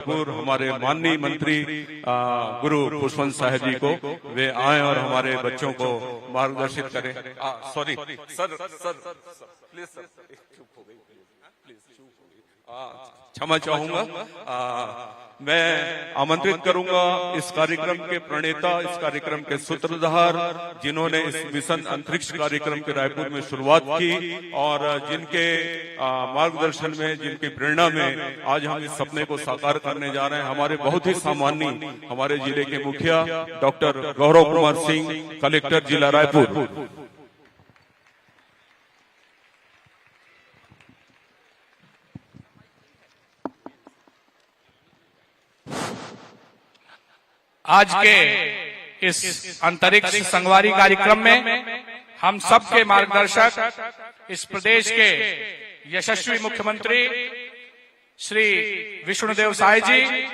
हमारे माननीय मंत्री गुरु पुष्पवंत साहब जी को वे आए और हमारे बच्चों को मार्गदर्शित करें। सॉरी सर प्लीज सर, चुप हो गई प्लीज, चुप हो गई, क्षमा चाहूंगा। मैं आमंत्रित करूंगा इस कार्यक्रम के प्रणेता, इस कार्यक्रम के सूत्रधार, जिन्होंने इस मिशन अंतरिक्ष कार्यक्रम के रायपुर में शुरुआत की और जिनके मार्गदर्शन में, जिनकी प्रेरणा में आज हम इस सपने को साकार करने जा रहे हैं। हमारे बहुत ही सामान्य हमारे जिले के मुखिया डॉक्टर गौरव कुमार सिंह, कलेक्टर जिला रायपुर। आज के इस अंतरिक्ष संगवारी कार्यक्रम में हम सबके मार्गदर्शक, इस प्रदेश के यशस्वी मुख्यमंत्री श्री विष्णुदेव साय जी,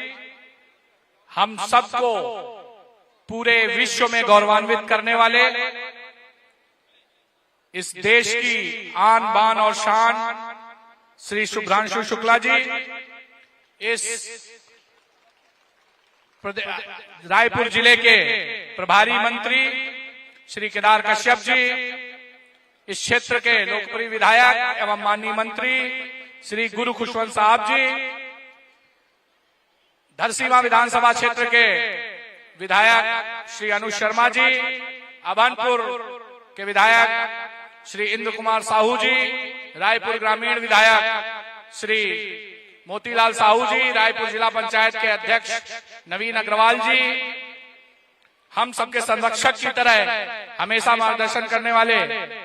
हम सबको पूरे विश्व में गौरवान्वित करने वाले, इस देश की आन बान और शान श्री शुभ्रांशु शुक्ला जी, इस रायपुर जिले के प्रभारी मंत्री श्री केदार कश्यप जी, इस क्षेत्र के लोकप्रिय विधायक एवं माननीय मंत्री श्री गुरु खुशवंत साहब जी, धरसीमा विधानसभा क्षेत्र के विधायक श्री अनुज शर्मा जी, अभनपुर के विधायक श्री इंद्र कुमार साहू जी, रायपुर ग्रामीण विधायक श्री मोतीलाल साहू जी, रायपुर जिला पंचायत के अध्यक्ष नवीन अग्रवाल जी, हम सबके संरक्षक की तरह हमेशा मार्गदर्शन करने वाले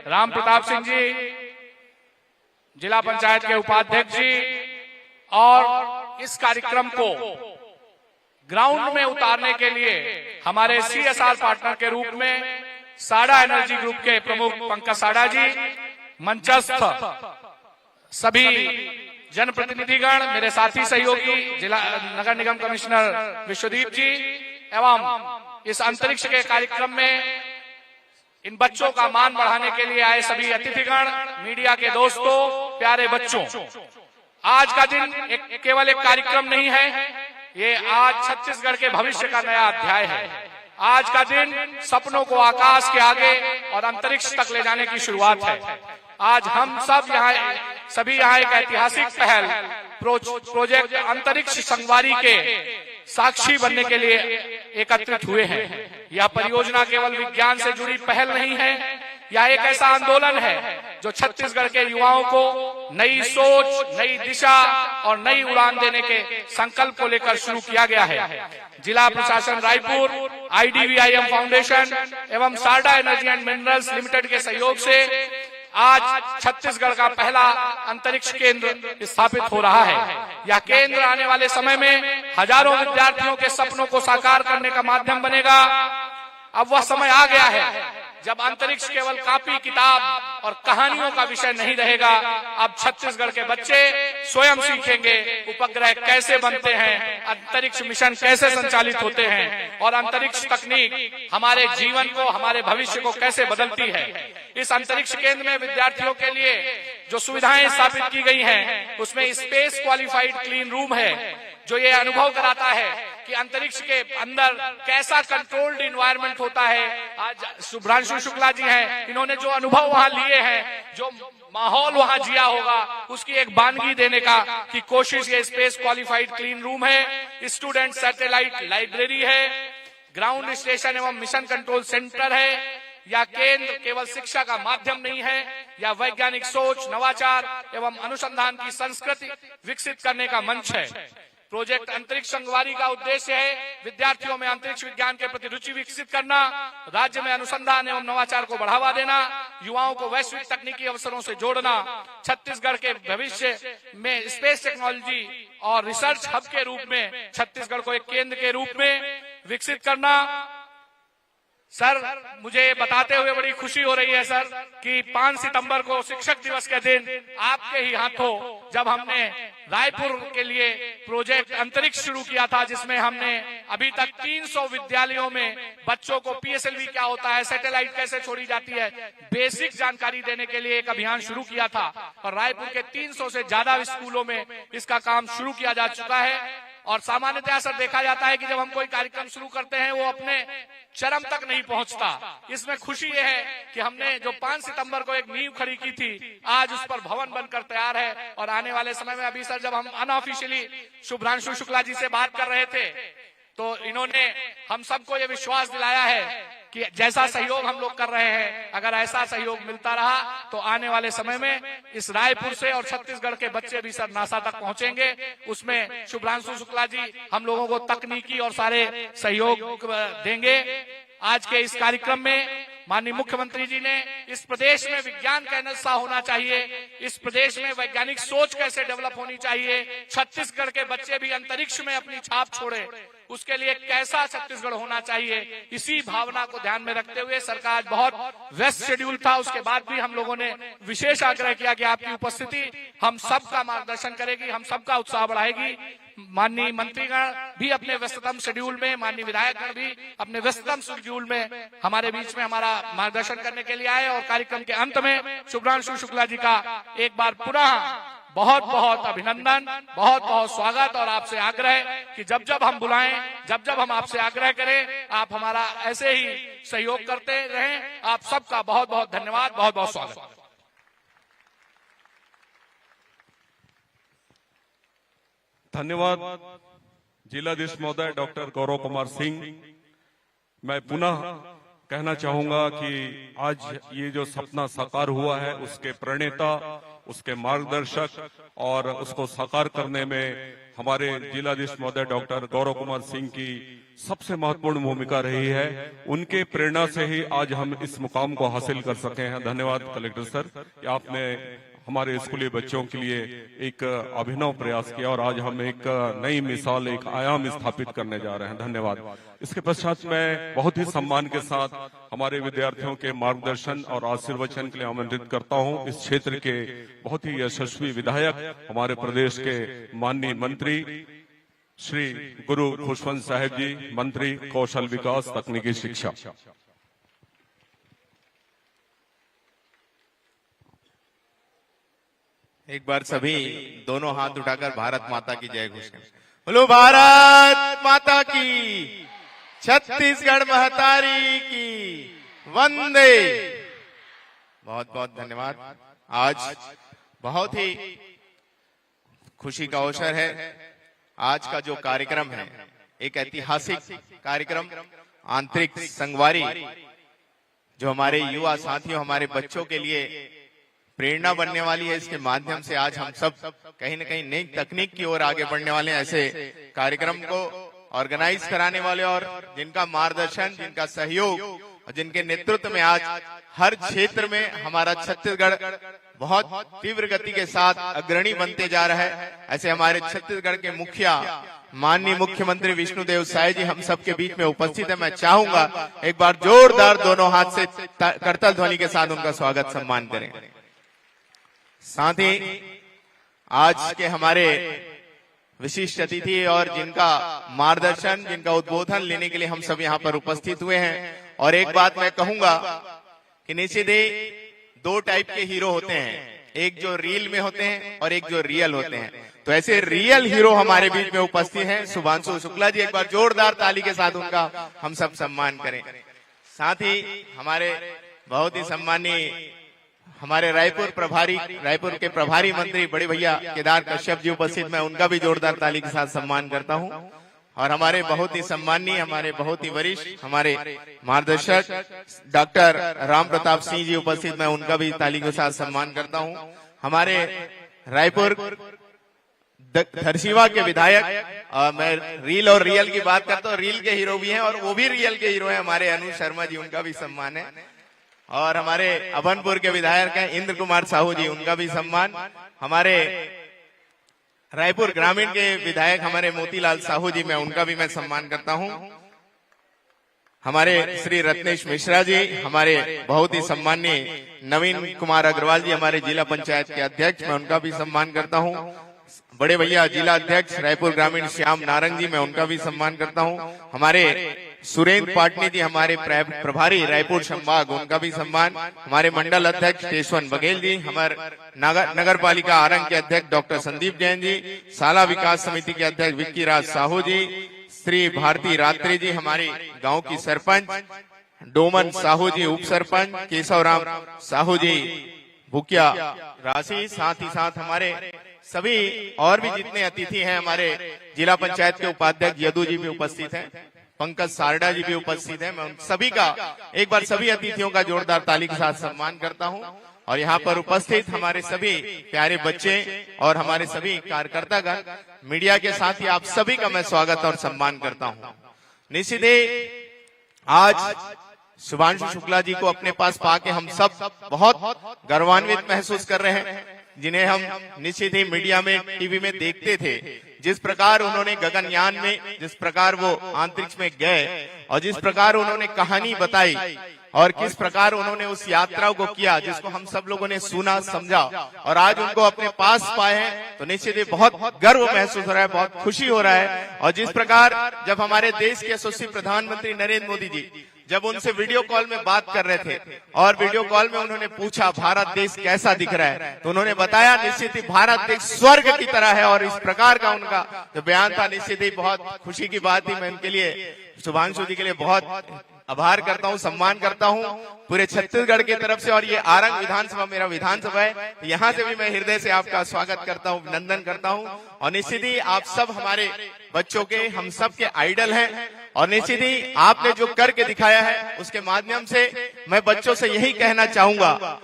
राम प्रताप सिंह जी, जिला पंचायत के उपाध्यक्ष जी, और इस कार्यक्रम को ग्राउंड में उतारने के लिए हमारे CSR पार्टनर के रूप में साडा एनर्जी ग्रुप के प्रमुख पंकज साडा जी, मंचस्थ सभी जनप्रतिनिधिगण, मेरे साथी सहयोगी जिला नगर निगम कमिश्नर विश्वदीप जी, एवं इस अंतरिक्ष के कार्यक्रम में इन बच्चों का मान बढ़ाने के लिए आए सभी अतिथिगण, मीडिया के दोस्तों, प्यारे बच्चों, आज का दिन केवल एक कार्यक्रम नहीं है, ये आज छत्तीसगढ़ के भविष्य का नया अध्याय है। आज का दिन सपनों को आकाश के आगे और अंतरिक्ष तक ले जाने की शुरुआत है। आज हम सब सभी यहाँ एक ऐतिहासिक पहल प्रोजेक्ट अंतरिक्ष संगवारी के साक्षी बनने के लिए एकत्रित हुए हैं। यह परियोजना केवल विज्ञान से जुड़ी पहल नहीं है, यह एक ऐसा आंदोलन है जो छत्तीसगढ़ के युवाओं को नई सोच, नई दिशा और नई उड़ान देने के संकल्प को लेकर शुरू किया गया है। जिला प्रशासन रायपुर, IDVIM फाउंडेशन एवं साडा एनर्जी एंड मिनरल्स लिमिटेड के सहयोग से आज छत्तीसगढ़ का पहला अंतरिक्ष केंद्र स्थापित हो रहा है। यह केंद्र आने वाले समय में हजारों विद्यार्थियों के सपनों को साकार करने का माध्यम बनेगा। अब वह समय आ गया है जब अंतरिक्ष केवल कॉपी किताब और कहानियों का विषय नहीं रहेगा। अब छत्तीसगढ़ के बच्चे स्वयं सीखेंगे उपग्रह कैसे बनते हैं, अंतरिक्ष मिशन कैसे संचालित होते हैं और अंतरिक्ष तकनीक हमारे जीवन को, हमारे भविष्य को कैसे बदलती है। इस अंतरिक्ष केंद्र में विद्यार्थियों के लिए जो सुविधाएं स्थापित की गई हैं, उसमें स्पेस क्वालिफाइड क्लीन रूम है, जो ये अनुभव कराता है कि अंतरिक्ष के अंदर कैसा कंट्रोल्ड इन्वायरमेंट होता है। आज शुभ्रांशु शुक्ला जी हैं, इन्होंने जो अनुभव वहां लिए हैं, जो माहौल वहां जिया होगा, उसकी एक बानगी देने की कोशिश ये स्पेस क्वालिफाइड क्लीन रूम है। स्टूडेंट सैटेलाइट लाइब्रेरी है, ग्राउंड स्टेशन एवं मिशन कंट्रोल सेंटर है। यह केंद्र केवल शिक्षा का माध्यम नहीं है, यह वैज्ञानिक सोच, नवाचार एवं अनुसंधान की संस्कृति विकसित करने का मंच है। प्रोजेक्ट अंतरिक्ष संगवारी का उद्देश्य है विद्यार्थियों में अंतरिक्ष विज्ञान के प्रति रुचि विकसित करना, राज्य में अनुसंधान एवं नवाचार को बढ़ावा देना, युवाओं को वैश्विक तकनीकी अवसरों से जोड़ना, छत्तीसगढ़ के भविष्य में स्पेस टेक्नोलॉजी और रिसर्च हब के रूप में छत्तीसगढ़ को एक केंद्र के रूप में विकसित करना। सर, मुझे बताते हुए बड़ी खुशी हो रही है सर कि 5 सितंबर को शिक्षक दिवस के दिन आपके ही हाथों जब हमने रायपुर के लिए प्रोजेक्ट अंतरिक्ष शुरू किया था, जिसमें हमने अभी तक 300 विद्यालयों में बच्चों को PSLV क्या होता है, सैटेलाइट कैसे छोड़ी जाती है, बेसिक जानकारी देने के लिए एक अभियान शुरू किया था और रायपुर के 300 से ज्यादा स्कूलों में इसका काम शुरू किया जा चुका है। और सामान्यतः सर देखा जाता है कि जब हम कोई कार्यक्रम शुरू करते हैं वो अपने चरम तक नहीं पहुंचता। इसमें खुशी यह है कि हमने जो 5 सितंबर को एक नींव खड़ी की थी, आज उस पर भवन बनकर तैयार है। और आने वाले समय में, अभी सर जब हम अनऑफिशियली शुभ्रांशु शुक्ला जी से बात कर रहे थे तो इन्होंने हम सबको ये विश्वास दिलाया है कि जैसा सहयोग हम लोग कर रहे हैं, अगर ऐसा सहयोग मिलता रहा तो आने वाले समय में इस रायपुर से और छत्तीसगढ़ के बच्चे भी सर नासा तक पहुंचेंगे। उसमें शुभ्रांशु शुक्ला जी हम लोगों को तकनीकी और सारे सहयोग देंगे। आज के इस कार्यक्रम में माननीय मुख्यमंत्री जी ने इस प्रदेश में विज्ञान कैसा होना चाहिए, इस प्रदेश में वैज्ञानिक सोच कैसे डेवलप होनी चाहिए, छत्तीसगढ़ के बच्चे भी अंतरिक्ष में अपनी छाप छोड़े, उसके लिए कैसा छत्तीसगढ़ होना चाहिए, इसी भावना को ध्यान में रखते हुए सरकार बहुत व्यस्त शेड्यूल था, उसके बाद भी हम लोगों ने विशेष आग्रह किया कि आपकी उपस्थिति हम सबका मार्गदर्शन करेगी, हम सबका उत्साह बढ़ाएगी। माननीय मंत्रीगण भी अपने व्यस्ततम शेड्यूल में, माननीय विधायकगण भी अपने व्यस्ततम शेड्यूल में हमारे बीच में हमारा मार्गदर्शन करने के लिए आए। और कार्यक्रम के अंत में शुभ्रांशु शुक्ला जी का एक बार पुनः बहुत बहुत अभिनंदन, बहुत बहुत स्वागत और आपसे आग्रह कि जब जब हम बुलाएं, जब जब हम आपसे आग्रह करें, आप हमारा ऐसे ही सहयोग करते रहें। आप सबका बहुत बहुत धन्यवाद, बहुत बहुत स्वागत। धन्यवाद जिलाधीश महोदय डॉक्टर गौरव कुमार सिंह। मैं पुनः कहना चाहूंगा कि आज ये जो सपना साकार हुआ है उसके प्रणेता, उसके मार्गदर्शक और उसको साकार करने में हमारे जिलाधीश महोदय डॉक्टर गौरव कुमार सिंह की सबसे महत्वपूर्ण भूमिका रही है। उनके प्रेरणा से ही आज हम इस मुकाम को हासिल कर सके हैं। धन्यवाद कलेक्टर सर, आपने हमारे स्कूली बच्चों के लिए एक अभिनव प्रयास किया और आज हम एक नई मिसाल, एक आयाम स्थापित करने जा रहे हैं। धन्यवाद। इसके पश्चात मैं बहुत ही सम्मान के साथ हमारे विद्यार्थियों के मार्गदर्शन और आशीर्वचन के लिए आमंत्रित करता हूं इस क्षेत्र के बहुत ही यशस्वी विधायक, हमारे प्रदेश के माननीय मंत्री श्री गुरु खुशवंत साहब जी, मंत्री कौशल विकास तकनीकी शिक्षा। एक बार सभी दोनों हाथ उठाकर भारत माता की जय घोषणा। बोलो भारत माता की, छत्तीसगढ़ महतारी की वंदे। बहुत बहुत धन्यवाद। आज बहुत ही खुशी का अवसर है। आज का जो कार्यक्रम है एक ऐतिहासिक कार्यक्रम, आंतरिक संगवारी, जो हमारे युवा साथियों, हमारे बच्चों के लिए प्रेरणा बनने वाली है। इसके माध्यम से आज हम सब कहीं न कहीं नई तकनीक की ओर आगे बढ़ने वाले हैं। ऐसे कार्यक्रम को ऑर्गेनाइज कराने वाले और जिनका मार्गदर्शन, जिनका सहयोग और जिनके नेतृत्व में आज हर क्षेत्र में हमारा छत्तीसगढ़ बहुत तीव्र गति के साथ अग्रणी बनते जा रहा है, ऐसे हमारे छत्तीसगढ़ के मुखिया माननीय मुख्यमंत्री विष्णुदेव साय जी हम सबके बीच में उपस्थित है। मैं चाहूंगा एक बार जोरदार दोनों हाथ से करताल ध्वनि के साथ उनका स्वागत सम्मान करें। साथ ही आज के हमारे विशिष्ट अतिथि और जिनका मार्गदर्शन, जिनका उद्बोधन लेने के लिए हम सब यहाँ पर उपस्थित हुए हैं। और एक बात मैं कहूंगा कि निश्चित ही दो टाइप के हीरो होते हैं, एक जो रील में होते हैं और एक जो रियल होते हैं। तो ऐसे रियल हीरो हमारे बीच में उपस्थित हैं शुभ्रांशु शुक्ला जी। एक बार जोरदार ताली के साथ उनका हम सब सम्मान करें। साथ ही हमारे बहुत ही सम्मानीय हमारे रायपुर के प्रभारी मंत्री बड़े भैया केदार कश्यप जी उपस्थित, मैं उनका भी जोरदार ताली के साथ सम्मान करता हूं। और हमारे बहुत ही सम्मानीय, हमारे बहुत ही वरिष्ठ हमारे मार्गदर्शक डॉक्टर राम प्रताप सिंह जी उपस्थित, मैं उनका भी ताली के साथ सम्मान करता हूं। हमारे रायपुर धरसीवा के विधायक, मैं रील और रियल की बात करता हूँ, रील के हीरो भी हैं और वो भी रियल के हीरो हैं, हमारे अनुज शर्मा जी, उनका भी सम्मान है। और हमारे अभनपुर के विधायक हैं इंद्र कुमार साहू जी, उनका भी सम्मान। हमारे रायपुर ग्रामीण के विधायक हमारे मोतीलाल साहू जी, मैं उनका भी मैं सम्मान करता हूं। हमारे श्री रत्नेश मिश्रा जी, हमारे बहुत ही सम्मानीय नवीन कुमार अग्रवाल जी, हमारे जिला पंचायत के अध्यक्ष, मैं उनका भी सम्मान करता हूं। बड़े भैया जिला अध्यक्ष रायपुर ग्रामीण श्याम नारंग जी, मैं उनका भी सम्मान करता हूं। हमारे सुरेंद्र पाटनी जी, हमारे प्रभारी रायपुर संभाग, उनका भी सम्मान। हमारे मंडल अध्यक्ष केशवन बघेल जी, हमारे नगर पालिका आरंग के अध्यक्ष डॉक्टर संदीप जैन जी, शाला विकास समिति के अध्यक्ष विक्की राज साहू जी, श्री भारती रात्रि जी, हमारे गांव की सरपंच डोमन साहू जी, उप सरपंच केशव राम साहू जी, भुकिया राशि, साथ ही साथ हमारे सभी और भी जितने अतिथि हैं, हमारे जिला पंचायत के उपाध्यक्ष यदु जी भी उपस्थित हैं, पंकज सारडा जी भी उपस्थित हैं। मैं उन सभी का एक बार सभी अतिथियों का जोरदार ताली के साथ सम्मान करता हूं। और यहाँ पर उपस्थित हमारे सभी प्यारे बच्चे और हमारे सभी कार्यकर्तागण, मीडिया के साथ ही आप सभी का मैं स्वागत और सम्मान करता हूं। निश्चित ही आज शुभांशु शुक्ला जी को अपने पास पाके हम सब बहुत गौरवान्वित महसूस कर रहे हैं, जिन्हें हम निश्चित ही मीडिया में, टीवी में देखते थे। जिस प्रकार उन्होंने गगनयान में, जिस प्रकार वो अंतरिक्ष में गए और जिस प्रकार उन्होंने कहानी बताई और किस प्रकार उन्होंने उस यात्रा को किया, जिसको हम सब लोगों ने सुना समझा, और आज उनको अपने पास पाए हैं, तो निश्चित ही बहुत गर्व महसूस हो रहा है, बहुत खुशी हो रहा है। और जिस प्रकार जब हमारे देश के यशस्वी प्रधानमंत्री नरेंद्र मोदी जी जब उनसे वीडियो कॉल में बात कर रहे थे और वीडियो कॉल में उन्होंने पूछा भारत देश कैसा दिख रहा है, तो उन्होंने बताया निश्चित ही भारत देश स्वर्ग की तरह है। और इस प्रकार का उनका जो बयान था, निश्चित ही बहुत खुशी की बात थी। मैं उनके लिए, शुभांशु जी के लिए बहुत आभार करता हूं, सम्मान करता हूं पूरे छत्तीसगढ़ की तरफ से। और ये आरंग विधानसभा मेरा विधानसभा है, तो यहाँ से भी मैं हृदय से आपका स्वागत करता हूं, अभिनंदन करता हूं। और निश्चित ही आप सब हमारे बच्चों के, हम सब के आइडल हैं। और निश्चित ही आपने जो करके दिखाया है, उसके माध्यम से मैं बच्चों से यही कहना चाहूंगा,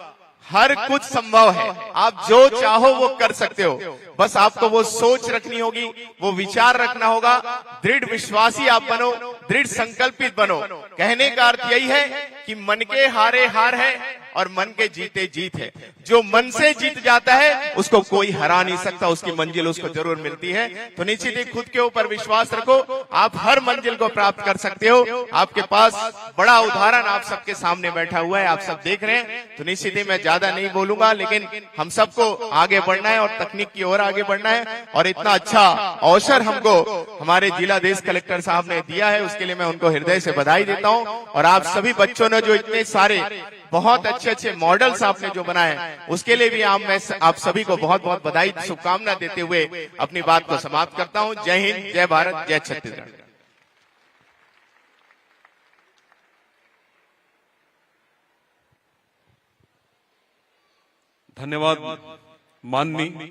हर कुछ संभव है, आप जो चाहो वो कर सकते हो। बस आपको वो सोच रखनी होगी, वो विचार रखना होगा, दृढ़ विश्वासी आप बनो, दृढ़ संकल्पित बनो। कहने का अर्थ यही है कि मन के हारे हार है और मन के जीते जीत है। जो मन से जीत जाता है उसको कोई हरा नहीं सकता, उसकी मंजिल उसको जरूर मिलती है। तो निश्चित ही खुद के ऊपर विश्वास रखो, आप हर मंजिल को प्राप्त कर सकते हो। आपके पास बड़ा उदाहरण आप सबके सामने बैठा हुआ है, आप सब देख रहे हैं। तो निश्चित ही मैं ज्यादा नहीं बोलूंगा, लेकिन हम सबको आगे बढ़ना है और तकनीक की ओर आगे बढ़ना है। और इतना अच्छा अवसर हमको हमारे जिला देश कलेक्टर साहब ने दिया है, उसके लिए मैं उनको हृदय से बधाई देता हूं। और आप सभी बच्चों ने जो इतने सारे बहुत अच्छे अच्छे मॉडल्स आपने जो बनाए, उसके लिए भी मैं आप सभी को बहुत बहुत बधाई, शुभकामना देते हुए अपनी बात को समाप्त करता हूं। जय हिंद, जय भारत, जय छत्तीसगढ़। धन्यवाद माननीय,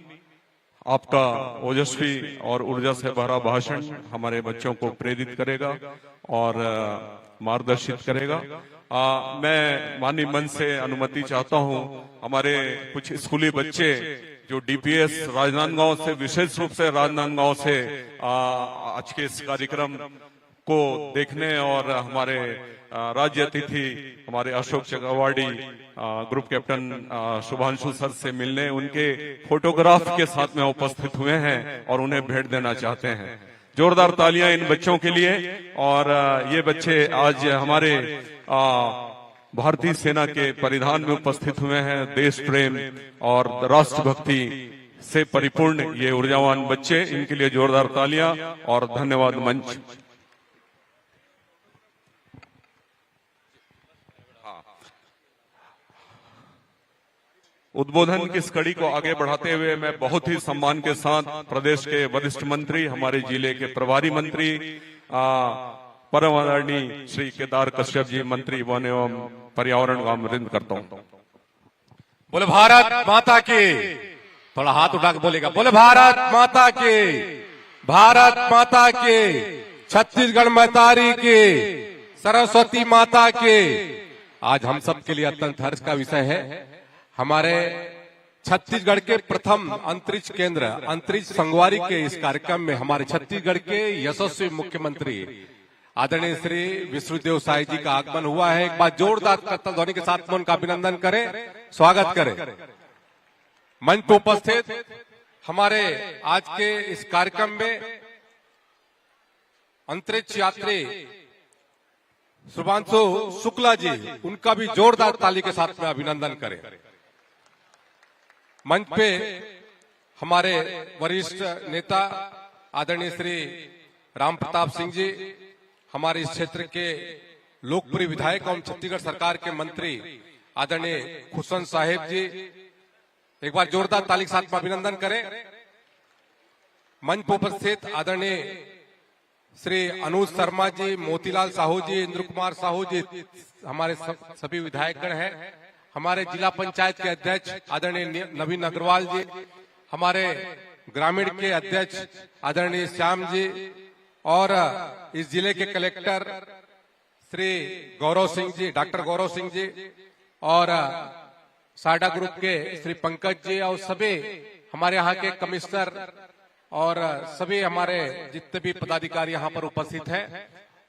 आपका ओजस्वी और ऊर्जा से भरा भाषण हमारे बच्चों को प्रेरित करेगा और मार्गदर्शित करेगा। मैं माननीय मंच से अनुमति चाहता हूं, हमारे कुछ स्कूली बच्चे जो डीपीएस राजनांदगांव से, विशेष रूप से राजनांदगांव से आज के इस कार्यक्रम को देखने और हमारे राज्य अतिथि हमारे Ashok Chakravadi, group captain Shubhanshu sir से मिलने, उनके फोटोग्राफ के साथ में उपस्थित हुए हैं और उन्हें भेंट देना चाहते हैं। जोरदार तालियां इन बच्चों के लिए। और ये बच्चे आज हमारे भारतीय सेना के परिधान में उपस्थित हुए हैं। देश प्रेम और राष्ट्रभक्ति से परिपूर्ण ये ऊर्जावान बच्चे, इनके लिए जोरदार तालियां और धन्यवाद मंच। उद्बोधन की इस कड़ी को आगे बढ़ाते हुए मैं बहुत ही सम्मान के साथ प्रदेश के वरिष्ठ मंत्री, हमारे जिले के प्रभारी मंत्री, परम आदरणीय श्री केदार कश्यप जी, मंत्री वन एवं पर्यावरण का अमृत करता हूँ। बोले भारत माता की, थोड़ा हाथ उठा के बोलेगा, बोले भारत माता की, भारत माता की, छत्तीसगढ़ महतारी की, सरस्वती माता की। आज हम सब के लिए अत्यंत हर्ष का विषय है, हमारे छत्तीसगढ़ के प्रथम अंतरिक्ष केंद्र अंतरिक्ष संगवारी के इस कार्यक्रम में हमारे छत्तीसगढ़ के यशस्वी मुख्यमंत्री आदरणीय श्री विष्णुदेव साय जी का आगमन हुआ है। एक बार जोरदार करताल ध्वनि के साथ में उनका अभिनंदन करें, स्वागत करें। मंच पर उपस्थित हमारे आज के इस कार्यक्रम में अंतरिक्ष यात्री शुभांशु शुक्ला जी, उनका भी जोरदार ताली के साथ में अभिनंदन करें। मंच पे हमारे वरिष्ठ नेता आदरणीय श्री राम प्रताप सिंह जी, हमारे इस क्षेत्र के लोकप्रिय विधायक एवं छत्तीसगढ़ सरकार के मंत्री आदरणीय खुशवंत साहेब जी, एक बार जोरदार ताली के साथ अभिनंदन करें। मंच पर उपस्थित आदरणीय श्री अनुज शर्मा जी, मोतीलाल साहू जी, इंद्र कुमार साहू जी, हमारे सभी विधायकगण हैं। हमारे जिला पंचायत के अध्यक्ष आदरणीय नवीन अग्रवाल जी, हमारे ग्रामीण के अध्यक्ष आदरणीय श्याम जी, और इस जिले के कलेक्टर श्री गौरव सिंह जी, डॉक्टर गौरव सिंह जी, और साडा ग्रुप के श्री पंकज जी, और सभी हमारे यहाँ के कमिश्नर और सभी हमारे जितने भी पदाधिकारी यहाँ पर उपस्थित हैं,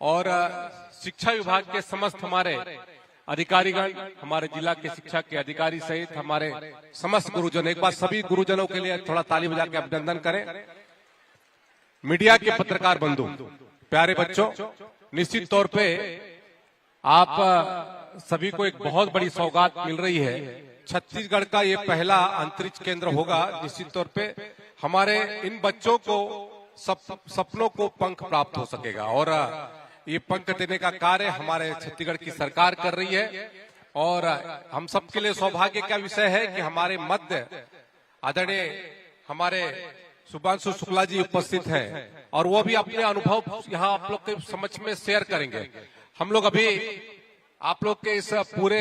और शिक्षा विभाग के समस्त हमारे अधिकारीगण, हमारे जिला के शिक्षा के अधिकारी सहित हमारे समस्त गुरुजन, एक बार सभी गुरुजनों के लिए थोड़ा ताली बजा के अभिनंदन करें। मीडिया के पत्रकार बंधु, प्यारे बच्चों, निश्चित तौर पे आप सभी को एक बहुत बड़ी सौगात मिल रही है। छत्तीसगढ़ का ये पहला अंतरिक्ष केंद्र होगा। निश्चित तौर पे हमारे इन बच्चों को सपनों को पंख प्राप्त हो सकेगा, और ये पंख देने का कार्य हमारे छत्तीसगढ़ की सरकार कर रही है। और हम सबके लिए सौभाग्य का विषय है कि हमारे मध्य आदरणीय हमारे शुभांशु शुक्ला जी उपस्थित हैं, और वो भी अपने अनुभव यहाँ आप लोग के समक्ष में शेयर करेंगे। हम लोग अभी आप लोग के इस पूरे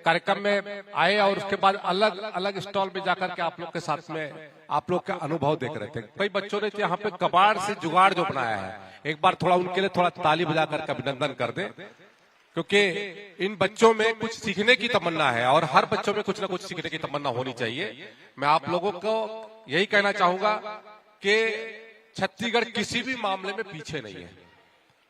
कार्यक्रम में आए, और उसके बाद अलग अलग स्टॉल में जाकर के आप लोग के साथ में आप लोग का अनुभव देख रहे थे। कई बच्चों ने यहाँ पे कबाड़ से जुगाड़ जो बनाया है, एक बार थोड़ा उनके लिए थोड़ा ताली बजा करके अभिनंदन कर दे, क्योंकि इन बच्चों में कुछ सीखने की तमन्ना है, और हर बच्चों में कुछ ना कुछ सीखने की तमन्ना होनी चाहिए। मैं आप लोगों को यही कहना चाहूंगा कि छत्तीसगढ़ किसी भी मामले में पीछे नहीं है,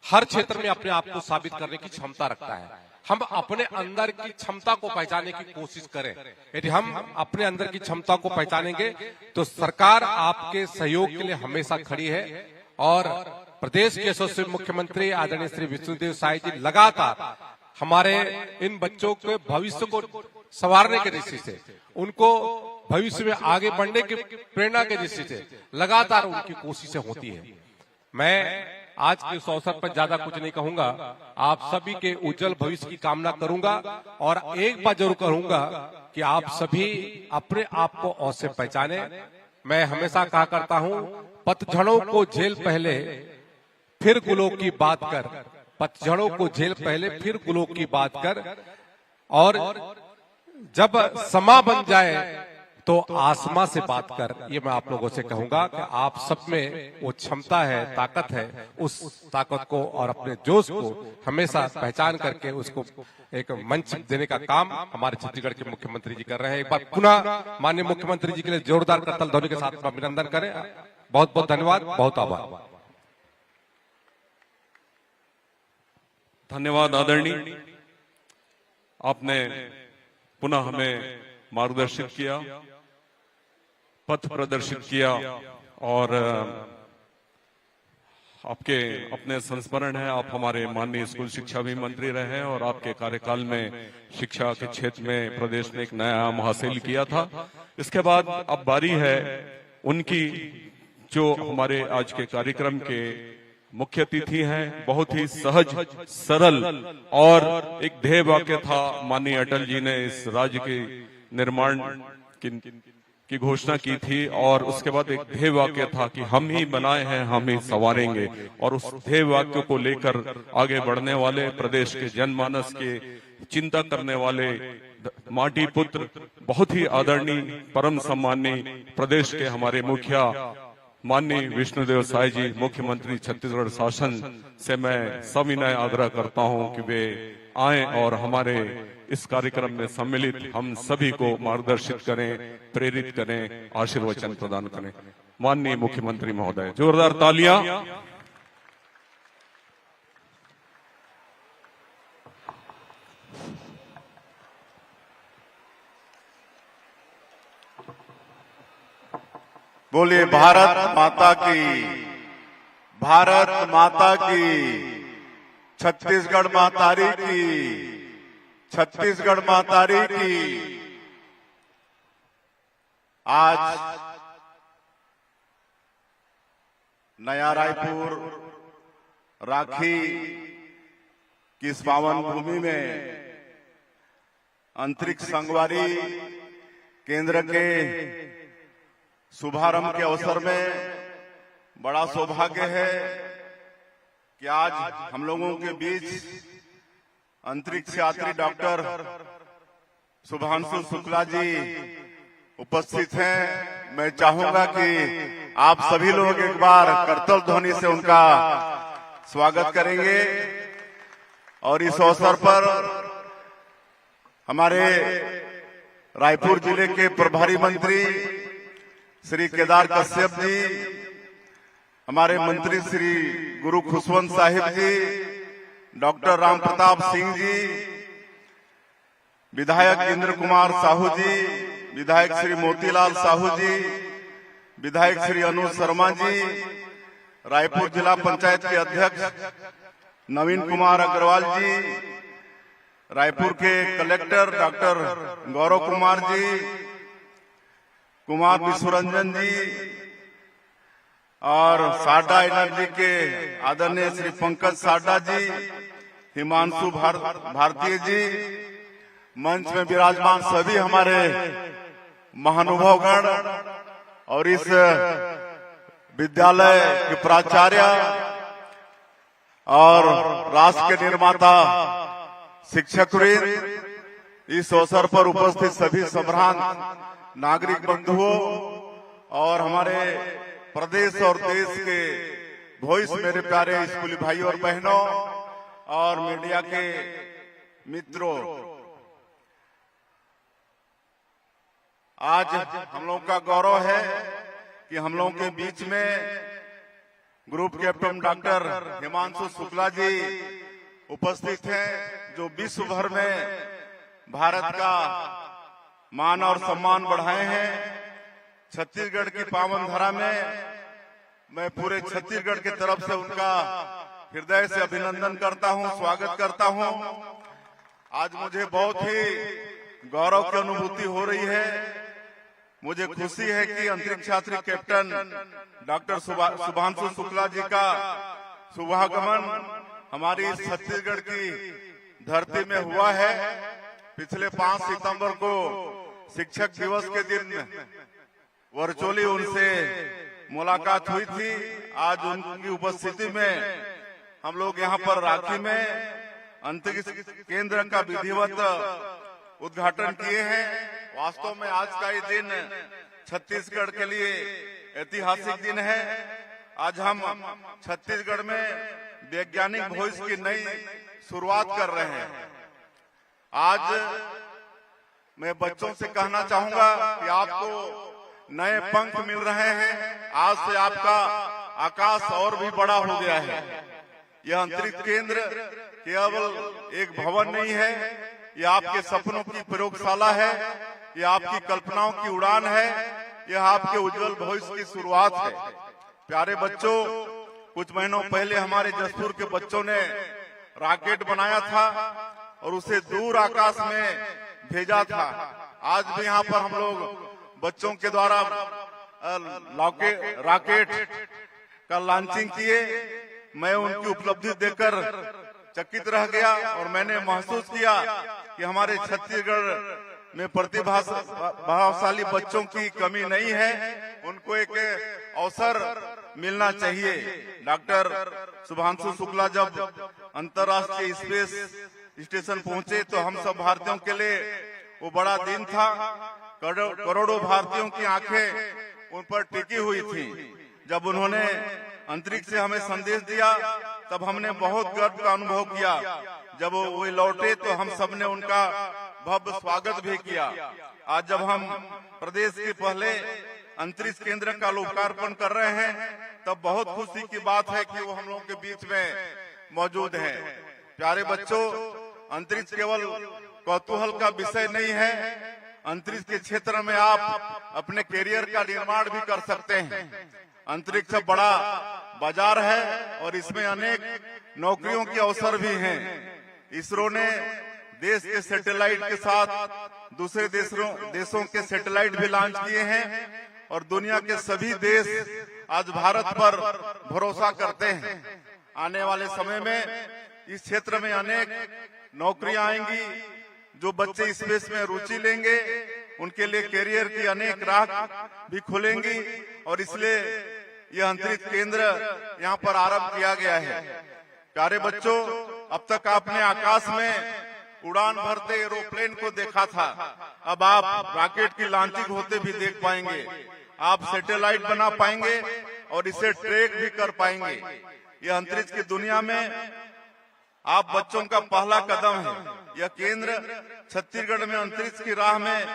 हर क्षेत्र में अपने आप को साबित करने की क्षमता रखता है। हम अपने अंदर की क्षमता को पहचानने की कोशिश करें। यदि हम अपने अंदर की क्षमता को पहचानेंगे तो सरकार आपके सहयोग के लिए हमेशा खड़ी है। और प्रदेश के यशस्वी मुख्यमंत्री आदरणीय श्री विष्णुदेव साय जी लगातार हमारे इन बच्चों के भविष्य को संवारने के दृष्टि से, उनको भविष्य में आगे बढ़ने की प्रेरणा के दृष्टि से लगातार उनकी कोशिशें होती है। मैं आज के इस अवसर पर ज्यादा कुछ नहीं कहूंगा, आप सभी के उज्जवल भविष्य की कामना करूंगा, और एक बात जरूर कहूंगा कि आप सभी अपने आप को अवश्य पहचाने। मैं हमेशा कहा करता हूं, पतझड़ों को झेल पहले फिर गुलों की बात कर, पतझड़ों को झेल पहले फिर गुलों की बात कर, और जब समा बन जाए तो आसमां से बात कर। ये मैं आप लोगों से कहूंगा कि आप सब में वो क्षमता है, ताकत है, उस ताकत को और अपने जोश को हमेशा पहचान करके उसको एक मंच देने का काम हमारे छत्तीसगढ़ के मुख्यमंत्री जी कर रहे हैं। एक बार पुनः माननीय मुख्यमंत्री जी के लिए जोरदार करताल ध्वनि के साथ अभिनंदन करें। बहुत बहुत धन्यवाद, बहुत आभार। धन्यवाद आदरणीय, आपने पुनः हमें मार्गदर्शित किया, पथ प्रदर्शित किया, और आपके अपने संस्मरण है। आप हमारे माननीय स्कूल शिक्षा भी मंत्री रहे हैं, और आपके कार्यकाल में शिक्षा के क्षेत्र में प्रदेश ने एक नया आयाम हासिल किया था। इसके बाद अब बारी है उनकी, जो हमारे आज के कार्यक्रम के मुख्य अतिथि हैं। बहुत ही सहज, सरल और एक ध्येय वाक्य था। माननीय अटल जी ने इस राज्य के निर्माण की घोषणा की थी, और उसके बाद एक ध्येय वाक्य था कि हम ही बनाए हैं, हम ही संवारेंगे। और उस ध्येय वाक्य को लेकर आगे बढ़ने वाले, प्रदेश के जनमानस के चिंता करने वाले माटी पुत्र, बहुत ही आदरणीय, परम सम्माननीय प्रदेश के हमारे मुखिया माननीय विष्णुदेव साय जी, मुख्यमंत्री छत्तीसगढ़ शासन से मैं सविनय आग्रह करता हूं कि वे आएं और हमारे इस कार्यक्रम में सम्मिलित हम सभी को मार्गदर्शित करें, प्रेरित करें, आशीर्वचन प्रदान करें। माननीय मुख्यमंत्री महोदय, जोरदार तालियां। बोलिए भारत माता की, भारत माता की, छत्तीसगढ़ मातारी की, छत्तीसगढ़ मातारी की। आज नया रायपुर राखी की इस पावन भूमि में अंतरिक्ष संगवारी केंद्र के शुभारंभ के अवसर में बड़ा सौभाग्य है कि आज हम लोगों के बीच अंतरिक्ष यात्री डॉक्टर शुभांशु शुक्ला जी उपस्थित हैं। मैं चाहूंगा कि आप सभी लोग एक बार करतल ध्वनि से उनका स्वागत करेंगे। और इस अवसर पर हमारे रायपुर जिले के प्रभारी मंत्री श्री केदार कश्यप जी, हमारे मंत्री श्री गुरु खुशवंत साहिब जी, डॉक्टर राम प्रताप सिंह जी, विधायक इंद्र कुमार साहू जी, विधायक श्री मोतीलाल साहू जी, विधायक श्री अनु शर्मा जी, रायपुर जिला पंचायत के अध्यक्ष नवीन कुमार अग्रवाल जी, रायपुर के कलेक्टर डॉक्टर गौरव कुमार जी, कुमार विश्वरंजन जी और साडा एनर्जी के आदरणीय श्री पंकज साडा जी, हिमांशु भारतीय जी, मंच में विराजमान सभी हमारे महानुभावगण और इस विद्यालय के प्राचार्य और राष्ट्र के निर्माता शिक्षकवृंद, इस अवसर पर उपस्थित सभी सम्रांत नागरिक बंधुओं और हमारे प्रदेश और देश के वॉइस मेरे प्यारे स्कूली भाइयों और बहनों और मीडिया के मित्रों, आज हम लोग का गौरव है कि हम लोगों के बीच में group captain doctor Himanshu Shukla ji उपस्थित हैं, जो विश्व भर में भारत का मान और सम्मान बढ़ाए हैं। छत्तीसगढ़ की पावन धरा में मैं पूरे छत्तीसगढ़ की तरफ से उनका हृदय से अभिनंदन करता हूं, स्वागत करता हूं। आज मुझे बहुत ही गौरव की अनुभूति हो रही है। मुझे खुशी है कि अंतरिक्ष यात्री कैप्टन डॉक्टर शुभांशु शुक्ला जी का शुभागमन हमारी इस छत्तीसगढ़ की धरती में हुआ है। पिछले 5 सितंबर को शिक्षक दिवस के दिन वर्चुअली उनसे मुलाकात हुई थी। आज उनकी उपस्थिति में हम लोग यहाँ पर राखी में अंतरिक्ष केंद्र का विधिवत उद्घाटन किए हैं। वास्तव में आज का ये दिन छत्तीसगढ़ के लिए ऐतिहासिक दिन है। आज हम छत्तीसगढ़ में वैज्ञानिक भविष की नई शुरुआत कर रहे हैं। आज मैं बच्चों से कहना चाहूंगा कि आपको नए पंख मिल रहे हैं। आज से आपका आकाश और भी बड़ा हो गया है। यह अंतरिक्ष केंद्र केवल एक भवन नहीं है, यह आपके सपनों की प्रयोगशाला है, यह आपकी कल्पनाओं की उड़ान है, यह आपके उज्जवल भविष्य की शुरुआत है। प्यारे बच्चों, कुछ महीनों पहले हमारे जसपुर के बच्चों ने रॉकेट बनाया था और उसे दूर आकाश में भेजा था। आज भी यहाँ पर हम लोग बच्चों के द्वारा रॉकेट का लॉन्चिंग किए। मैं उनकी उपलब्धि देखकर चकित रह गया और मैंने महसूस किया कि हमारे छत्तीसगढ़ में प्रतिभाशाली बच्चों की कमी नहीं है। उनको एक अवसर मिलना चाहिए। डॉक्टर शुभांशु शुक्ला जब अंतर्राष्ट्रीय स्पेस स्टेशन पहुंचे तो हम सब भारतीयों के लिए वो बड़ा दिन था। करोड़ों भारतीयों की आंखें उन पर टिकी हुई थी। जब उन्होंने अंतरिक्ष से हमें संदेश दिया तब हमने बहुत गर्व का अनुभव किया। जब वो लौटे तो हम सबने उनका भव्य स्वागत भी किया। आज जब हम प्रदेश के पहले अंतरिक्ष केंद्र का लोकार्पण कर रहे हैं तब बहुत खुशी की बात है कि वो हम लोगों के बीच में मौजूद है। प्यारे बच्चों, अंतरिक्ष केवल कौतूहल का विषय नहीं है। अंतरिक्ष के क्षेत्र में आप अपने करियर का निर्माण भी कर सकते हैं। अंतरिक्ष बड़ा बाजार है और इसमें अनेक नौकरियों के अवसर भी हैं। इसरो ने देश के सैटेलाइट के साथ दूसरे देशों के सैटेलाइट भी लॉन्च किए हैं और दुनिया के सभी देश आज भारत पर भरोसा करते हैं। आने वाले समय में इस क्षेत्र में अनेक नौकरियां आएंगी। जो बच्चे स्पेस में रुचि लेंगे उनके लिए कैरियर की अनेक राह भी खुलेंगी और इसलिए यह अंतरिक्ष केंद्र यहाँ पर आरंभ किया गया है। प्यारे बच्चों, अब तक आपने आकाश में उड़ान भरते एरोप्लेन को देखा था, अब आप रॉकेट की लॉन्चिंग होते भी देख पाएंगे। आप सैटेलाइट बना पाएंगे और इसे ट्रैक भी कर पाएंगे। यह अंतरिक्ष की दुनिया में आप बच्चों का पहला कदम है। यह केंद्र छत्तीसगढ़ में अंतरिक्ष की राह में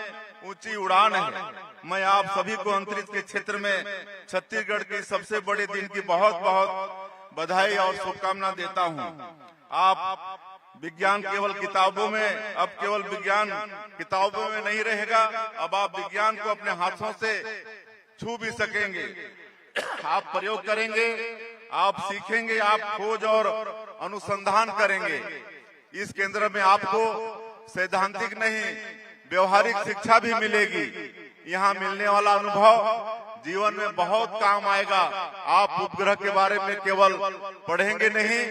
ऊंची उड़ान है। मैं आप सभी को अंतरिक्ष के क्षेत्र में छत्तीसगढ़ के सबसे बड़े दिन की बहुत बहुत बधाई और शुभकामना देता हूं। आप विज्ञान केवल किताबों में, अब केवल विज्ञान किताबों में नहीं रहेगा, अब आप विज्ञान को अपने हाथों से छू भी सकेंगे। आप प्रयोग करेंगे, आप सीखेंगे, आप खोज और अनुसंधान करेंगे। इस केंद्र में आपको सैद्धांतिक नहीं व्यवहारिक शिक्षा भी मिलेगी। यहाँ मिलने वाला अनुभव जीवन में बहुत काम आएगा। आप उपग्रह के बारे में केवल पढ़ेंगे नहीं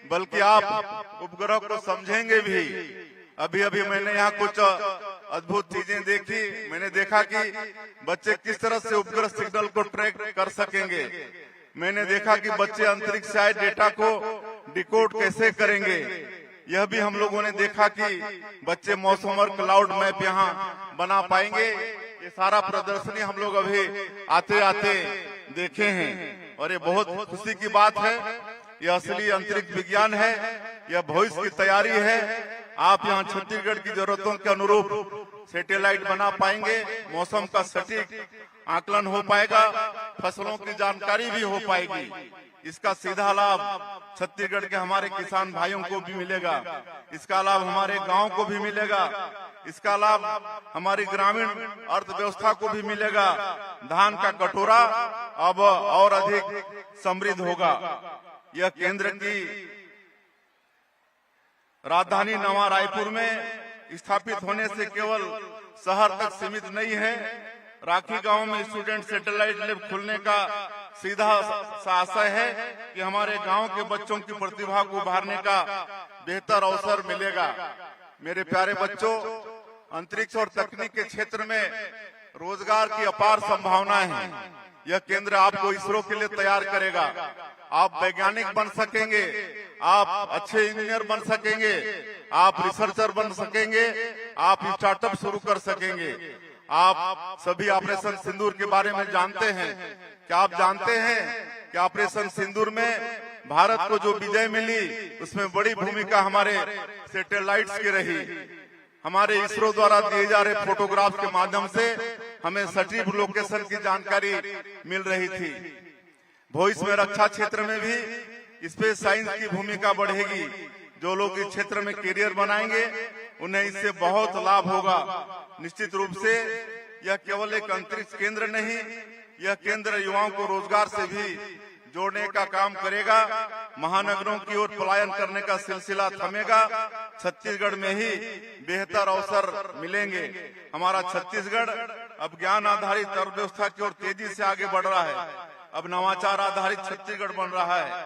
बल्कि आप उपग्रह को समझेंगे भी। अभी अभी मैंने यहाँ कुछ अद्भुत चीजें देखी। मैंने देखा कि बच्चे किस तरह से उपग्रह सिग्नल को ट्रैक कर सकेंगे। मैंने देखा कि बच्चे अंतरिक्ष से आए डेटा को डिकोड कैसे करेंगे। यह भी हम लोगों ने देखा कि बच्चे मौसम और क्लाउड मैप यहाँ बना पाएंगे। ये सारा प्रदर्शनी हम लोग अभी आते आते देखे हैं और ये बहुत खुशी की बात है। यह असली अंतरिक्ष विज्ञान है, यह भविष्य की तैयारी है। आप यहाँ छत्तीसगढ़ की जरूरतों के अनुरूप सैटेलाइट बना पाएंगे, मौसम का सटीक आकलन हो पाएगा, फसलों की जानकारी भी हो पाएगी। इसका सीधा लाभ छत्तीसगढ़ के हमारे किसान भाइयों को भी मिलेगा, इसका लाभ हमारे गांव को भी मिलेगा, इसका लाभ हमारी ग्रामीण अर्थव्यवस्था को भी मिलेगा। धान का कटोरा अब और अधिक समृद्ध होगा। यह केंद्र की राजधानी नवा रायपुर में स्थापित होने से केवल शहर तक सीमित नहीं है। राखी गांव में स्टूडेंट सैटेलाइट लैब खुलने का सीधा आशय है कि हमारे गांव के बच्चों की प्रतिभा को उभारने का बेहतर अवसर मिलेगा। मेरे प्यारे बच्चों, अंतरिक्ष और तकनीक के क्षेत्र में रोजगार की अपार संभावनाएं हैं। यह केंद्र आपको इसरो के लिए तैयार करेगा। आप वैज्ञानिक बन सकेंगे, आप अच्छे इंजीनियर बन सकेंगे, आप रिसर्चर बन सकेंगे, आप स्टार्टअप शुरू कर सकेंगे। आप सभी ऑपरेशन सिंदूर के बारे में जानते हैं। क्या आप जानते हैं कि ऑपरेशन सिंदूर में भारत को जो विजय मिली उसमें बड़ी भूमिका हमारे सैटेलाइट्स की रही। हमारे इसरो द्वारा दिए जा रहे फोटोग्राफ के माध्यम से हमें सटीक लोकेशन की जानकारी मिल रही थी। भविष्य में रक्षा क्षेत्र में भी स्पेस साइंस की भूमिका बढ़ेगी। जो लोग इस क्षेत्र में करियर बनाएंगे उन्हें इससे बहुत लाभ होगा। निश्चित रूप से यह केवल एक अंतरिक्ष केंद्र नहीं, यह केंद्र युवाओं को रोजगार से भी जोड़ने का काम करेगा। महानगरों की ओर पलायन करने का सिलसिला थमेगा। छत्तीसगढ़ में ही बेहतर अवसर मिलेंगे। हमारा छत्तीसगढ़ अब ज्ञान आधारित अर्थव्यवस्था की ओर तेजी से आगे बढ़ रहा है। अब नवाचार आधारित छत्तीसगढ़ बन रहा है।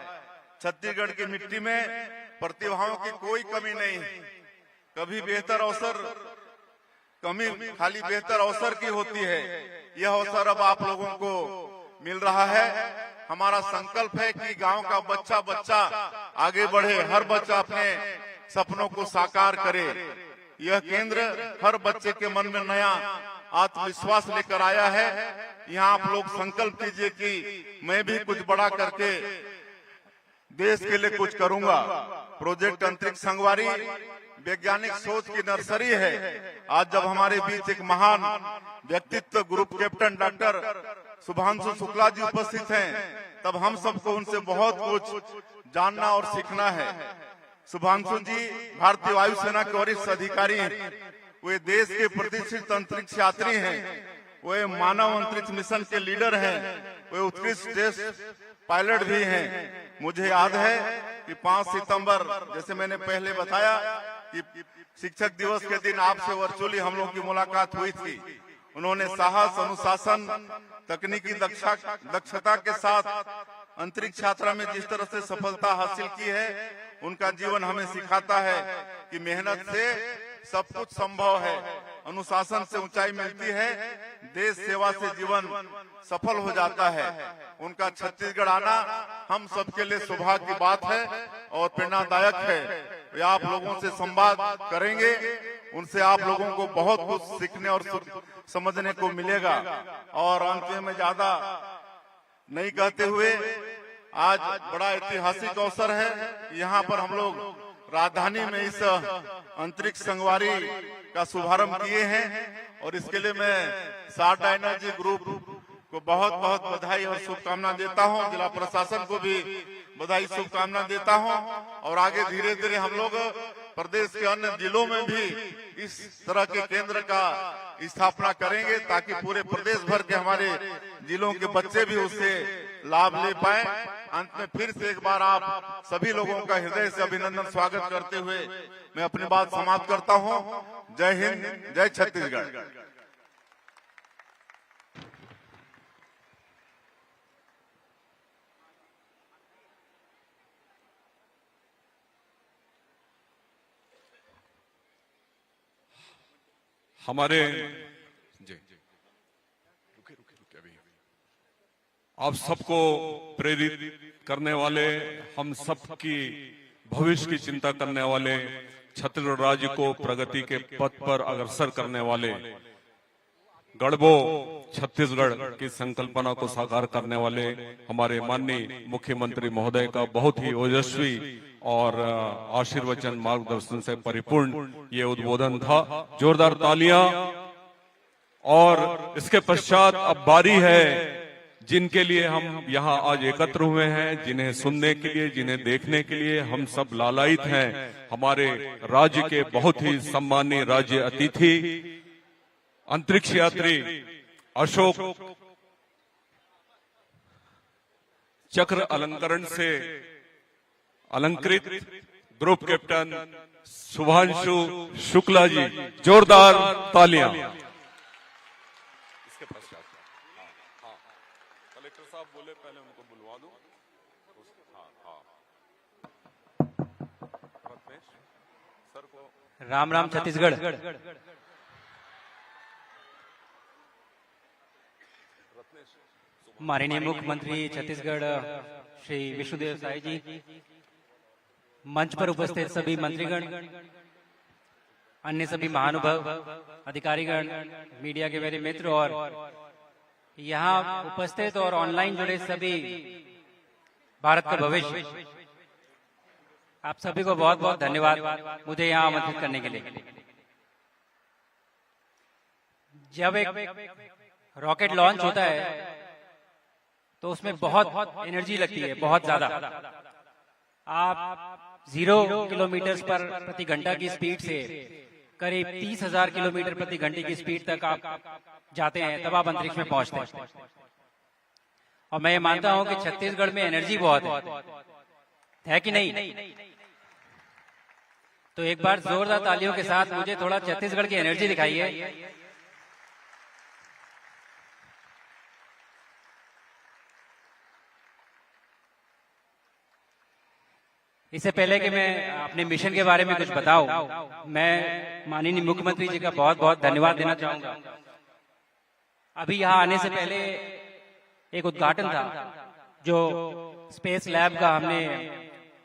छत्तीसगढ़ की मिट्टी में प्रतिभाओं की कोई कमी नहीं है। कभी बेहतर अवसर कमी खाली बेहतर अवसर की होती है। यह अवसर अब आप लोगों को मिल रहा है। हमारा संकल्प है कि गांव का बच्चा बच्चा आगे बढ़े, हर बच्चा अपने सपनों को साकार करे। यह केंद्र हर बच्चे के मन में नया आत्मविश्वास लेकर आया है। यहाँ आप लोग संकल्प कीजिए कि मैं भी कुछ बड़ा करके देश के लिए कुछ करूंगा। प्रोजेक्ट अंतरिक्ष संगवारी वैज्ञानिक सोच की नर्सरी है। आज जब हमारे बीच एक महान व्यक्तित्व group captain doctor Shubhanshu Shukla ji उपस्थित हैं, तब हम सबको उनसे बहुत कुछ जानना और सीखना है। शुभांशु जी भारतीय वायुसेना के वरिष्ठ अधिकारी हैं। वे देश के प्रतिष्ठित अंतरिक्ष यात्री हैं। वे मानव अंतरिक्ष मिशन के लीडर हैं। वे उत्कृष्ट टेस्ट पायलट भी हैं। मुझे याद है कि 5 सितंबर, जैसे मैंने पहले बताया कि शिक्षक दिवस के दिन आपसे वर्चुअली हम लोग की मुलाकात हुई थी। उन्होंने साहस, अनुशासन, तकनीकी दक्षता के साथ अंतरिक्ष यात्रा में जिस तरह से सफलता हासिल की है, उनका जीवन हमें सिखाता है कि मेहनत से सब कुछ संभव है, अनुशासन से ऊंचाई मिलती है, देश सेवा से जीवन सफल हो जाता है। उनका छत्तीसगढ़ आना हम सबके लिए सौभाग्य की बात है और प्रेरणादायक है। वे आप लोगों से संवाद करेंगे, उनसे आप लोगों को बहुत कुछ सीखने और समझने को मिलेगा। और अंत में ज्यादा नहीं कहते हुए, आज बड़ा ऐतिहासिक अवसर है। यहाँ पर हम लोग राजधानी में इस अंतरिक्ष संगवारी का शुभारंभ किए हैं और इसके लिए मैं शारदा एनर्जी ग्रुप को बहुत बहुत बधाई और शुभकामना देता हूं। जिला प्रशासन को भी बधाई शुभकामना देता हूं और आगे धीरे धीरे हम लोग प्रदेश के अन्य जिलों में भी इस तरह के केंद्र का स्थापना करेंगे ताकि पूरे प्रदेश भर के हमारे जिलों के बच्चे भी उससे लाभ ले पाए। अंत में फिर से एक बार आप सभी लोगों का हृदय से अभिनंदन स्वागत करते हुए मैं अपनी बात समाप्त करता हूं। जय हिंद, जय छत्तीसगढ़। हमारे आप सबको प्रेरित करने वाले, हम सबकी भविष्य की चिंता करने वाले, छत्तीसगढ़ राज्य को प्रगति के पथ पर अग्रसर करने वाले, गढ़बो छत्तीसगढ़ की संकल्पना को साकार करने वाले हमारे माननीय मुख्यमंत्री महोदय का बहुत ही ओजस्वी और आशीर्वचन मार्गदर्शन से परिपूर्ण ये उद्बोधन था। जोरदार तालियां। और इसके पश्चात अब बारी है जिनके लिए हम यहाँ आज एकत्र हुए हैं, जिन्हें सुनने के लिए, जिन्हें देखने के लिए हम सब लालायित हैं। हमारे राज्य के बहुत ही सम्मानीय राज्य अतिथि, अंतरिक्ष यात्री अशोक चक्र अलंकरण से अलंकृत ग्रुप कैप्टन शुभांशु शुक्ला जी, जोरदार तालियां। इसके पश्चात कलेक्टर साहब बोले, पहले उनको बुलवा दो। सर को राम राम छत्तीसगढ़। माननीय मुख्यमंत्री छत्तीसगढ़ श्री विष्णुदेव साय जी, मंच पर उपस्थित सभी मंत्रीगण, अन्य सभी महानुभाव, अधिकारीगण, मीडिया के मेरे मित्र और यहाँ उपस्थित और ऑनलाइन जुड़े सभी भारत का भविष्य, आप सभी को बहुत बहुत धन्यवाद मुझे यहाँ आमंत्रित करने के लिए। जब एक रॉकेट लॉन्च होता है तो उसमें बहुत एनर्जी लगती है, बहुत ज्यादा। आप 0 किलोमीटर पर प्रति घंटा की स्पीड से करीब 30,000 किलोमीटर प्रति घंटे की स्पीड तक आप जाते हैं, तब आप अंतरिक्ष में पहुंचते हैं। और मैं ये मानता हूं कि छत्तीसगढ़ में एनर्जी बहुत है कि नहीं? तो एक बार जोरदार तालियों के साथ मुझे थोड़ा छत्तीसगढ़ की एनर्जी दिखाइए। इससे पहले कि मैं अपने मिशन के बारे में कुछ बताऊं, मैं माननीय मुख्यमंत्री जी का बहुत बहुत धन्यवाद देना चाहूंगा। अभी यहाँ आने से पहले एक उद्घाटन था, जो स्पेस लैब का हमने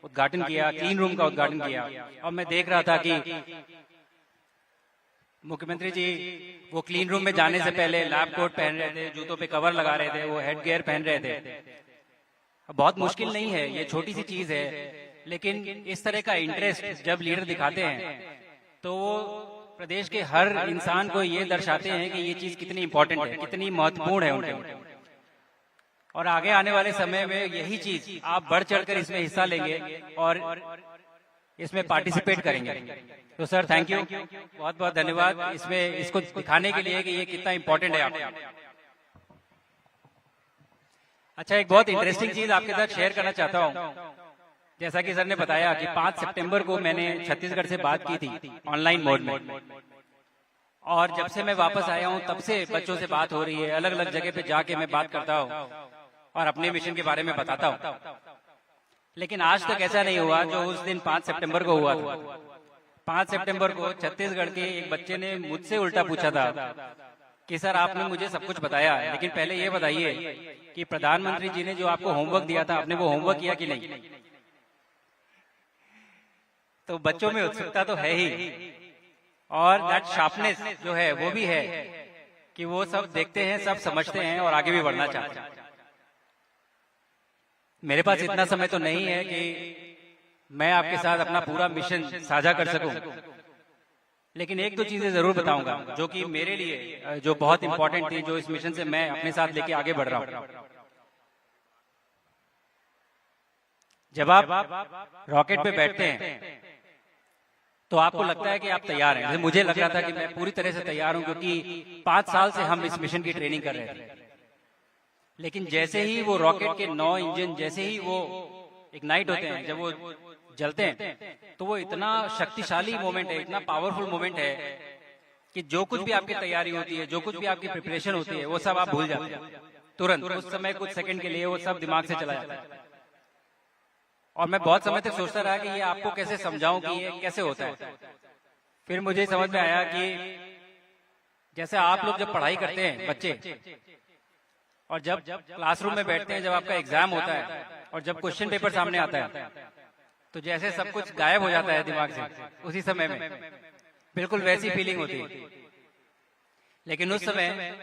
उद्घाटन किया, क्लीन रूम का उद्घाटन किया। और मैं देख रहा था कि मुख्यमंत्री जी वो क्लीन रूम में जाने से पहले लैब कोट पहन रहे थे, जूतों पे कवर लगा रहे थे, वो हेड गियर पहन रहे थे। बहुत मुश्किल नहीं है, ये छोटी सी चीज है, लेकिन इस तरह का इंटरेस्ट जब लीडर दिखाते हैं तो वो प्रदेश के हर इंसान को ये दर्शाते हैं कि ये चीज कितनी इंपॉर्टेंट है, कितनी महत्वपूर्ण है उनके। और आगे आने वाले समय में यही चीज आप बढ़ चढ़कर इसमें हिस्सा लेंगे और इसमें पार्टिसिपेट करेंगे। तो सर थैंक यू, बहुत बहुत धन्यवाद इसमें इसको दिखाने के लिए कि ये कितना इंपॉर्टेंट है आपको। अच्छा, एक बहुत इंटरेस्टिंग चीज आपके साथ शेयर करना चाहता हूँ। जैसा कि सर ने बताया कि 5 सितंबर को मैंने छत्तीसगढ़ से बात की थी ऑनलाइन मोड में, और जब से मैं वापस आया हूँ तब से बच्चों से बात हो रही है, अलग अलग जगह पे जाके मैं बात करता हूँ और अपने मिशन के बारे में बताता हूँ। लेकिन आज तक ऐसा नहीं हुआ जो उस दिन 5 सितंबर को हुआ था। 5 सितंबर को छत्तीसगढ़ के एक बच्चे ने मुझसे उल्टा पूछा था कि सर आपने मुझे सब कुछ बताया, लेकिन पहले ये बताइए कि प्रधानमंत्री जी ने जो आपको होमवर्क दिया था आपने वो होमवर्क किया कि नहीं। तो बच्चों में उत्सुकता तो है ही, और दैट शार्पनेस जो है वो भी है कि वो सब देखते हैं, सब समझते हैं और आगे भी बढ़ना चाहते हैं। मेरे पास इतना समय तो नहीं है कि मैं आपके साथ अपना पूरा मिशन साझा कर सकूं, लेकिन एक दो चीजें जरूर बताऊंगा जो कि मेरे लिए जो बहुत इंपॉर्टेंट थी, जो इस मिशन से मैं अपने साथ लेके आगे बढ़ रहा हूं। जब आप रॉकेट पे बैठते हैं तो आपको लगता है कि आप तैयार हैं। जैसे मुझे लग रहा था कि मैं पूरी तरह से तैयार हूं, क्योंकि 5 साल से हम इस मिशन की ट्रेनिंग कर रहे थे। लेकिन जैसे ही वो रॉकेट के 9 इंजन जैसे ही वो इग्नाइट होते हैं, जब वो जलते हैं, तो वो इतना शक्तिशाली मोमेंट है, इतना पावरफुल मोमेंट है कि जो कुछ भी आपकी तैयारी होती है, जो कुछ भी आपकी प्रिपरेशन होती है, वो सब आप भूल जाते हैं तुरंत। उस समय कुछ सेकंड के लिए वो सब दिमाग से चला जाता है। और मैं बहुत समय तक सोचता रहा कि ये आपको कैसे समझाऊं कि ये कैसे होता है। फिर मुझे समझ में आया कि जैसे आप लोग जब पढ़ाई करते हैं बच्चे, और जब क्लासरूम में बैठते हैं, जब आपका एग्जाम होता है और जब क्वेश्चन पेपर सामने आता है, तो जैसे सब कुछ गायब हो जाता है दिमाग से उसी समय में, बिल्कुल वैसी फीलिंग होती है। लेकिन उस समय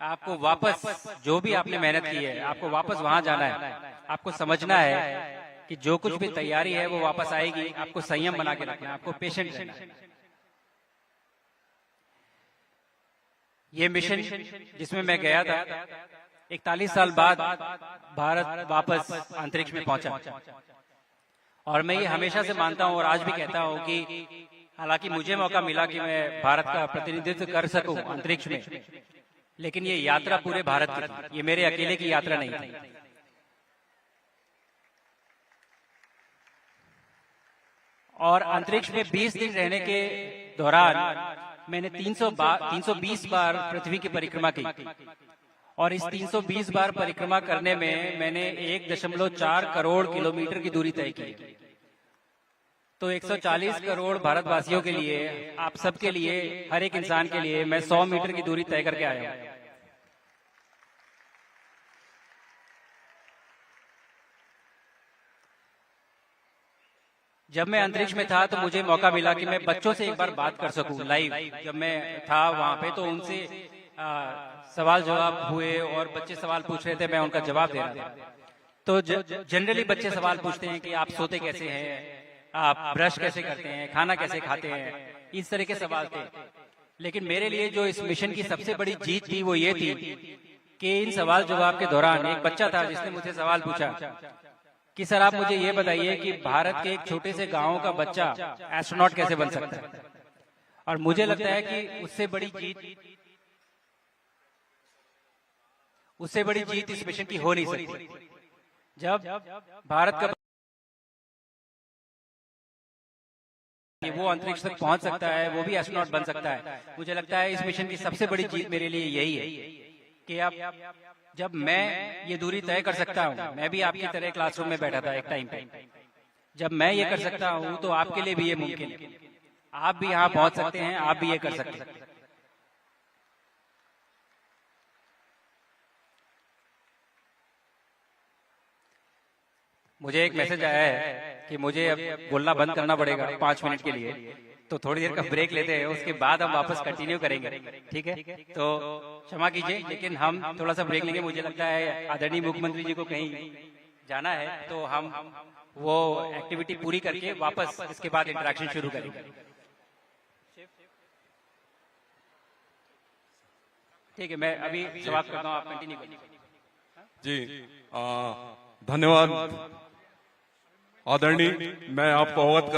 आपको वापस जो भी आपने मेहनत की है, आपको वापस वहां जाना है। आपको समझना है कि जो कुछ भी तैयारी है वो वापस आएगी। आपको संयम बना के रखना है, आपको पेशेंट रहना है। ये मिशन जिसमें मैं गया था, 41 साल बाद भारत वापस अंतरिक्ष में पहुंचा। और मैं ये हमेशा से मानता हूं और आज भी कहता हूं कि हालांकि मुझे मौका मिला कि मैं भारत का प्रतिनिधित्व कर सकूं अंतरिक्ष में, लेकिन ये यात्रा पूरे भारत की थी, ये मेरे अकेले की यात्रा नहीं थी। और अंतरिक्ष में 20 दिन रहने के दौरान मैंने 320 बार पृथ्वी की परिक्रमा की। और इस 320 बार परिक्रमा करने में मैंने 1.4 करोड़ किलोमीटर की दूरी तय की। तो 140 करोड़ भारतवासियों के लिए, आप सबके लिए, हर एक इंसान के लिए मैं 100 मीटर की दूरी तय करके आया हूं। जब मैं अंतरिक्ष में था तो मुझे मौका मिला कि मैं बच्चों से एक बार बात कर सकूं लाइव। जब मैं था वहां पे तो उनसे सवाल जवाब हुए और बच्चे सवाल पूछ रहे थे, मैं उनका जवाब दे रहा था। तो जनरली बच्चे सवाल पूछते हैं कि आप सोते कैसे हैं, आप ब्रश कैसे करते हैं, खाना कैसे खाते हैं, इस तरह के सवाल थे। लेकिन मेरे लिए जो इस मिशन की सबसे बड़ी जीत थी वो ये थी कि इन सवाल जवाब के दौरान एक बच्चा था जिसने मुझे सवाल पूछा कि सर आप मुझे ये बताइए कि भारत के एक छोटे से गांव का बच्चा एस्ट्रोनॉट कैसे बन सकता है। और मुझे लगता है कि उससे बड़ी जीत इस मिशन की हो नहीं सकती। जब भारत का वो अंतरिक्ष तक पहुंच सकता है, वो भी एस्ट्रोनॉट बन सकता है। मुझे लगता है इस मिशन की सबसे बड़ी जीत मेरे लिए यही है कि अब जब मैं ये दूरी तय कर सकता हूँ, मैं भी आपकी तरह क्लासरूम में बैठा था एक टाइम पे, जब मैं ये कर सकता हूँ तो आपके लिए भी ये मुमकिन है। आप भी यहाँ पहुंच सकते हैं, आप भी ये कर सकते हैं। मुझे एक मैसेज आया है कि मुझे अब बोलना बंद करना पड़ेगा 5 मिनट के लिए, तो थोड़ी देर का ब्रेक लेते हैं, उसके बाद हम वापस कंटिन्यू करेंगे। ठीक है, तो क्षमा कीजिए, लेकिन हम थोड़ा सा ब्रेक लेंगे। मुझे लगता है आदरणीय मुख्यमंत्री जी को कहीं जाना है, तो हम वो एक्टिविटी पूरी करके वापस इसके बाद इंटरेक्शन शुरू करेंगे। ठीक है, मैं अभी समाप्त करता हूँ, आप कंटिन्यू करिए। जी धन्यवाद आदरणीय। मैं आपको अवगत कर